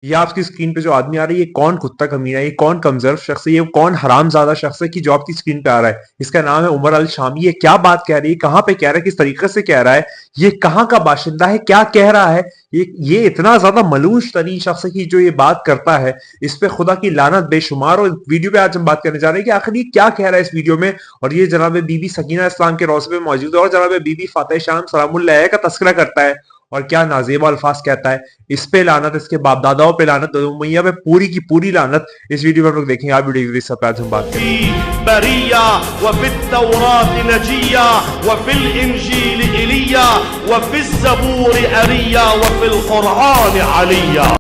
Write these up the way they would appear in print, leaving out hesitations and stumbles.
ये आपकी स्क्रीन पे जो आदमी आ रहा है, ये कौन कुत्ता कमीना है, ये कौन कमजोर शख्स है, ये कौन हरामजादा शख्स है कि जो आपकी स्क्रीन पे आ रहा है। इसका नाम है उमर अल शामी। ये क्या बात कह रही है, कहां पे कह रहा है, किस तरीके से कह रहा है, ये कहां का बाशिंदा है, क्या कह रहा है। ये इतना ज्यादा मलूश तरीन शख्स है कि जो ये बात करता है, इस पे खुदा की लानत बेशुमार। और वीडियो पे आज हम बात करने जा रहे हैं कि आखिर ये क्या कह रहा है इस वीडियो में। और ये जनाब बीबी सकीना इस्लाम के रोज़े पे मौजूद है और जनाब बीबी फातिह शाम सलामुल्लाह का तस्करा करता है और क्या नाजेब अल्फाज कहता है। इस पे लानत, इसके बाप दादाओं पे लानत, उमैया पे पूरी की पूरी लानत। इस वीडियो में हम लोग देखेंगे। आप वीडियो इस सब पे आज हम बात करेंगे। बरिया वफिल तौरात नजिया वफिल इंजील इलिया वफिल ज़बूर अरिया वफिल कुरआन अलिया।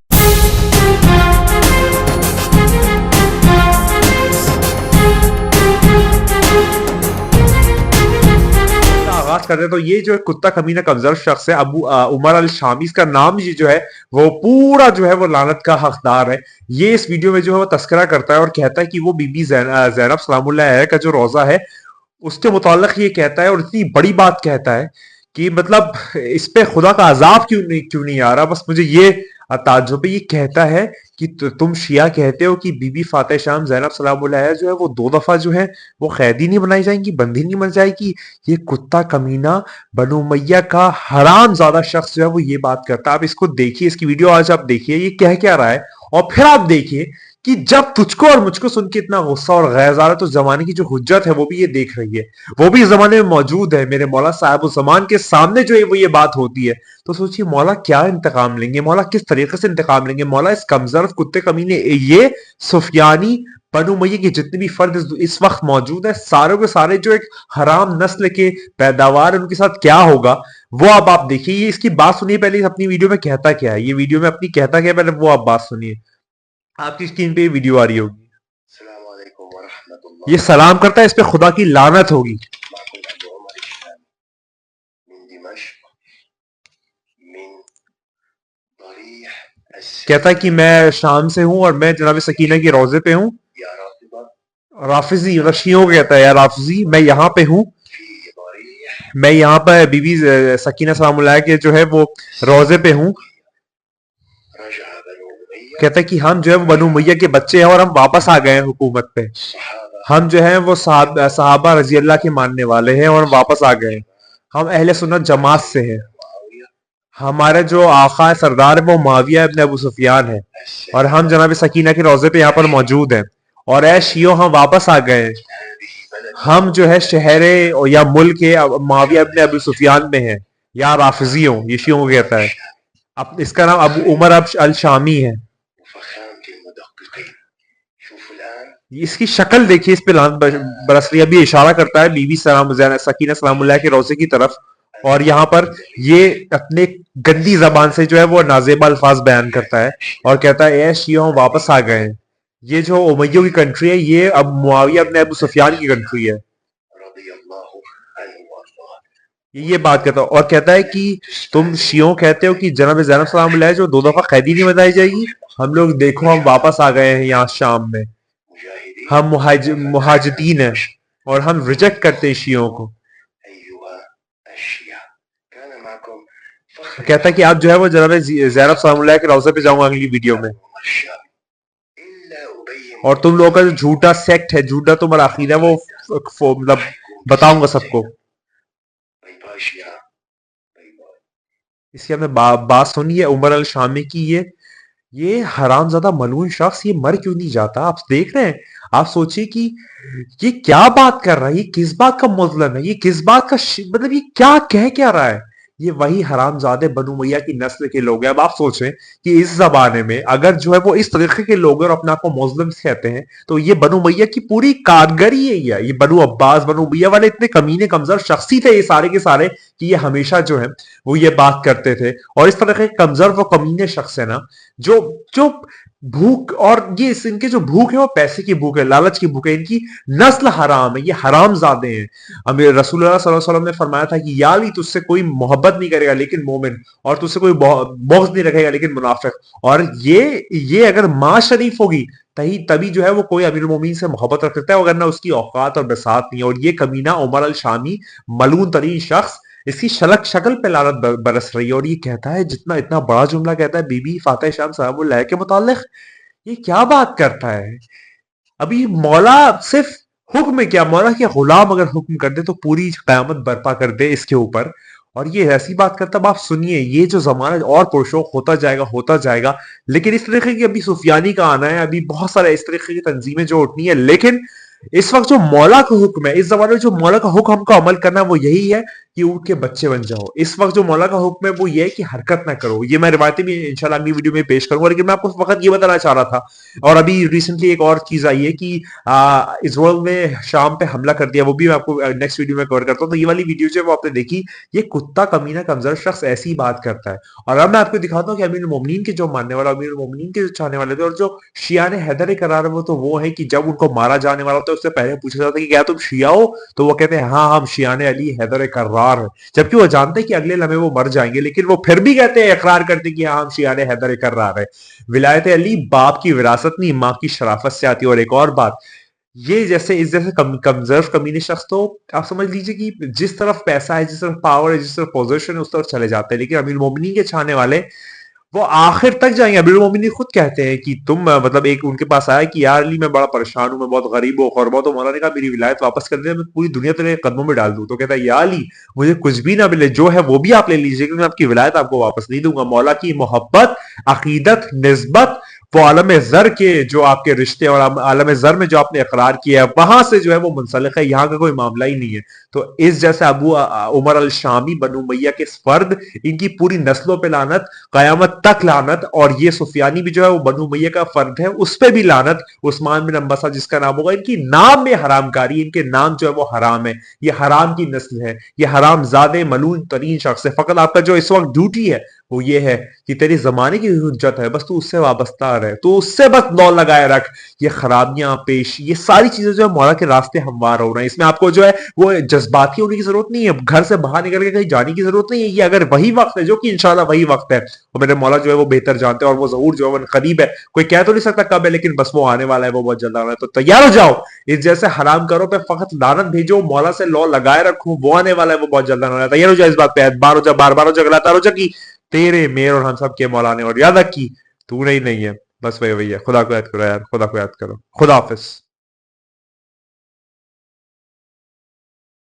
आगाज करते हैं तो ये जो है कुत्ता कमीना कमजोर शख्स है अबू उमर अल शामी, इसका नाम ये जो है वो पूरा जो है वो लानत का हकदार है। ये इस वीडियो में जो है वो तस्करा करता है और कहता है कि वो बीबी ज़ैनब सलामुल्लाह का जो रोजा है उसके मुताल्लिक ये कहता है और इतनी बड़ी बात कहता है कि मतलब इस पे खुदा का अजाब क्यों नहीं आ रहा। बस मुझे ये ताज्जुब है। ये कहता है कि तुम शिया कहते हो कि बीबी फातिह शाम ज़ैनब सलामुल्लाह जो है वो 2 दफा जो है वो कैदी नहीं बनाई जाएंगी, बंदी नहीं बन जाएगी। ये कुत्ता कमीना बनु उमैया का हराम ज्यादा शख्स जो है वो ये बात करता है। आप इसको देखिए, इसकी वीडियो आज आप देखिए ये कह क्या रहा है। और फिर आप देखिए कि जब तुझको और मुझको सुन के इतना गुस्सा और गैज़ आ रहा है तो जमाने की जो हुज्जत है वो भी ये देख रही है, वो भी इस जमाने में मौजूद है। मेरे मौला साहब उस जमान के सामने जो है वो ये बात होती है तो सोचिए मौला क्या इंतकाम लेंगे, मौला किस तरीके से इंतकाम लेंगे। मौला इस कमजोर कुत्ते कमीने ये सुफियानी बनु उमैया के जितने भी फर्द इस वक्त मौजूद है, सारे के सारे जो एक हराम नस्ल के पैदावार उनके साथ क्या होगा वो अब आप देखिए। ये इसकी बात सुनिए पहले, अपनी वीडियो में कहता क्या है, ये वीडियो में अपनी कहता क्या है पहले वो आप बात सुनिए। आपकी स्क्रीन पे वीडियो आ रही होगी। ये सलाम करता है, इस पे खुदा की लानत होगी। कहता है कि मैं शाम से हूं और मैं जनाब सकीना के रोजे पे हूं। राफिजी मतलब शियों को कहता है यार राफिजी, मैं यहाँ पे हूँ, मैं यहाँ पर बीबी सकीना सलामुल्लाह के जो है वो रोजे पे हूँ। कहता है कि हम जो है वो बनु उमैया के बच्चे हैं और हम वापस आ गए हैं हुकूमत पे। हम जो है वो सहाबा रजी अल्लाह के मानने वाले हैं और वापस आ गए। हम अहले सुन्नत जमात से हैं। हमारे जो आका सरदार है वो मुआविया इब्न अबू सुफियान है और हम जनाब सकीना के रोजे पे यहाँ पर मौजूद हैं। और ऐ शियो हम वापस आ गए। हम जो है शहरे या मुल्क के मुआविया इब्न अबू सुफियान में हैं या राफिजियों, ये शियों को कहता है। अब इसका नाम अबू उमर अल शामी है। इसकी शक्ल देखिए, इस पे बरस रही है। अभी इशारा करता है बीबी सकीना सलामुल्लाह के रोजे की तरफ और यहाँ पर ये अपने गंदी जबान से जो है वो नाजेबा अल्फाज बयान करता है और कहता है ए शियो हम वापस आ गए हैं। ये जो उमैयों की कंट्री है ये अब मुआविया इब्न अबू सुफियान की कंट्री है। ये बात करता है और कहता है कि तुम शियों कहते हो कि जनाब ज़ैनब सलामुल्लाह जो 2 दफा कैदी नहीं बनाई जाएगी। हम लोग देखो हम वापस आ गए हैं यहाँ शाम में, हम मुहाजिदीन हैं और हम रिजेक्ट करते हैं शियों को। कहता है कि आप जो है वो जनाब ज़ैनब सलामुल्लाह के रोज़े पे जाऊंगा अगली वीडियो में और तुम लोगों का जो झूठा सेक्ट है, झूठा तुम्हारा अकीदा है वो मतलब बताऊंगा सबको। इसकी हमने बात सुनी है उमर अल शामी की। ये हरामजादा मलून शख्स ये मर क्यों नहीं जाता। आप देख रहे हैं, आप सोचिए कि ये क्या बात कर रहा है, ये किस बात का मुज़लम है, ये किस बात का मतलब ये क्या कह रहा है। ये वही हरामजादे बनु उमैया की नस्ल के लोग हैं। अब आप सोचें कि इस जमाने में अगर जो है वो इस तरीके के लोग और अपने आप को मुस्लिम कहते हैं तो ये बनु उमैया की पूरी कारगरी है। ये बनु अब्बास बनु उमैया वाले इतने कमीने कमजोर शख्सी थे ये सारे के सारे कि ये हमेशा जो है वो ये बात करते थे। और इस तरह के कमजोर वो कमीने शख्स है ना जो जो भूख, और ये इनके जो भूख है वो पैसे की भूख है, लालच की भूख है, इनकी नस्ल हराम है, ये हराम जादे हैं। हमें रसूलुल्लाह सल्लल्लाहु अलैहि वसल्लम ने फरमाया था कि या अली तुझसे कोई मोहब्बत नहीं करेगा लेकिन मोमिन, और तुझसे कोई बुग़्ज़ नहीं रखेगा लेकिन मुनाफिक। और ये अगर माँ शरीफ होगी तभी जो है वो कोई अमीरुल मोमिनीन से मोहब्बत रख सकता है, वरना उसकी औकात और बसात नहीं है। और ये कमीना उमर अल शामी मलून तरीन शख्स اس کی شکل پہ لعنت برس رہی ہے، اور یہ کہتا ہے جتنا اتنا بڑا جملہ کہتا ہے بی بی فاتح شام صاحب اللہ کے متعلق، یہ کیا بات کرتا ہے؟ ابھی مولا صرف حکم کیا، مولا کے غلام اگر حکم کر دے تو پوری قیامت برپا کر دے اس کے اوپر، اور یہ ایسی بات کرتا ہے۔ اب آپ سنیے، یہ جو زمانہ اور پرشوق ہوتا جائے گا، لیکن اس طریقے کی ابھی سفیانی کا آنا ہے، ابھی بہت سارے اس طریقے کی تنظیمیں جو اٹھنی ہے، لیکن اس وقت جو مولا کا حکم ہے، اس زمانے میں جو مولا کا حکم ہم کو عمل کرنا ہے وہ یہی ہے کہ اونٹ کے بچے بن جاؤ۔ اس وقت جو مولا کا حکم ہے وہ یہ ہے کہ حرکت نہ کرو۔ یہ میں روایتیں بھی انشاءاللہ اگلی ویڈیو میں پیش کروں گا، لیکن میں آپ کو فقط یہ بتانا چاہ رہا تھا۔ اور ابھی ریسنٹلی ایک اور چیز آئی ہے کہ اسرائیل نے شام پہ حملہ کر دیا، وہ بھی میں آپ کو نیکسٹ ویڈیو میں کور کرتا ہوں۔ تو یہ والی ویڈیو جو ہے وہ آپ نے دیکھی، یہ کتا کمینہ کمزور شخص ایسی بات کرتا ہے۔ اور اب میں آپ کو دکھاتا ہوں کہ امیر المومنین کے جو ماننے والا، امیر المومنین کے جو چاہنے والے تھے، اور جو شیعہ حیدر کرار ہے، وہ تو وہ ہے کہ جب ان کو مارا جانے والا ہوتا ہے اس سے پہلے پوچھا جاتا ہے کہ کیا تم شیعہ ہو؟ تو وہ کہتے ہیں ہاں ہم شیعہ علی حیدر کرار ہیں، جبکہ وہ جانتے ہیں کہ اگلے لمحے وہ مر جائیں گے، لیکن وہ پھر بھی کہتے ہیں، اقرار کرتے ہیں کہ ہاں ہم شیعہ حیدر کرار ہیں۔ ولایت علی باپ کی وراثت نہیں، ماں کی شرافت سے آتی ہے۔ اور ایک اور بات، یہ جیسے اس جیسے کمزور کمینے شخص تو آپ سمجھ لیجئے کہ جس طرف پیسہ ہے، جس طرف پاور ہے، جس طرف پوزیشن ہے، اس طرف چلے جاتے ہیں۔ لیکن امیر المومنین کے چھانے والے وہ آخر تک جائیں گے۔ امیر المومنین خود کہتے ہیں کہ تم مطلب ایک ان کے پاس آیا کہ یار علی میں بڑا پریشان ہوں، میں بہت غریب ہوں، غربا، تو مولا نے کہا میری ولایت واپس کر دے، میں پوری دنیا تیرے قدموں میں ڈال دوں۔ تو کہتا ہے یا علی مجھے کچھ بھی نہ ملے، جو ہے وہ بھی آپ لے لیجئے، کیونکہ میں آپ کی ولایت آپ کو واپس نہیں دوں گا۔ مولا کی محبت، عقیدت، نسبت، وہ عالم زر کے جو آپ کے رشتے اور عالم زر میں جو آپ نے اقرار کیا ہے، وہاں سے جو ہے وہ منسلک ہے، یہاں کا کوئی معاملہ ہی نہیں ہے۔ تو اس جیسے ابو عمر الشامی بنو امیہ کے فرد، ان کی پوری نسلوں پہ لعنت، قیامت تک لعنت۔ اور یہ سفیانی بھی جو ہے وہ بنو امیہ کا فرد ہے، اس پہ بھی لعنت۔ عثمان بن انبسہ جس کا نام ہوگا، ان کی نام میں حرام کاری، ان کے نام جو ہے وہ حرام ہے، یہ حرام کی نسل ہے، یہ حرام زادے ملعون ترین شخص ہے۔ فقط آپ کا جو اس وقت ڈیوٹی ہے وہ یہ ہے کہ تیری زمانے کی حجت ہے، بس تو اس سے وابستہ رہے، تو اس سے بس لو لگائے رکھ۔ یہ خرابیاں پیش، یہ ساری چیزیں جو ہے مولا کے راستے ہموار ہو رہے ہیں، اس میں آپ کو جو ہے وہ جذباتی ہونے کی ضرورت نہیں ہے، گھر سے باہر نکل کے کہیں جانے کی ضرورت نہیں ہے۔ یہ اگر وہی وقت ہے، جو کہ انشاءاللہ وہی وقت ہے، اور میرے مولا جو ہے وہ بہتر جانتے ہیں، اور وہ ظہور جو ہے وہ قریب ہے، کوئی کہہ تو نہیں سکتا کب ہے، لیکن بس وہ آنے والا ہے، وہ بہت جلد آ رہا ہے۔ تو تیار ہو جاؤ، اس جیسے حرام کرو پہ فقط لعنت بھیجو، مولا سے لو لگائے رکھو، وہ آنے والا ہے، وہ بہت جلد آنے والا ہے۔ تیار ہو جاؤ اس بات پہ، بار ہو جا، بار بار ہو جا، گلاتا ہو جا کی تیرے میر اور ہم سب کے مولا نے، اور یاد رکھ کی تو نہیں ہے، بس وہی ہے۔ خدا کو یاد کرو یار، خدا کو یاد کرو۔ خدا حافظ۔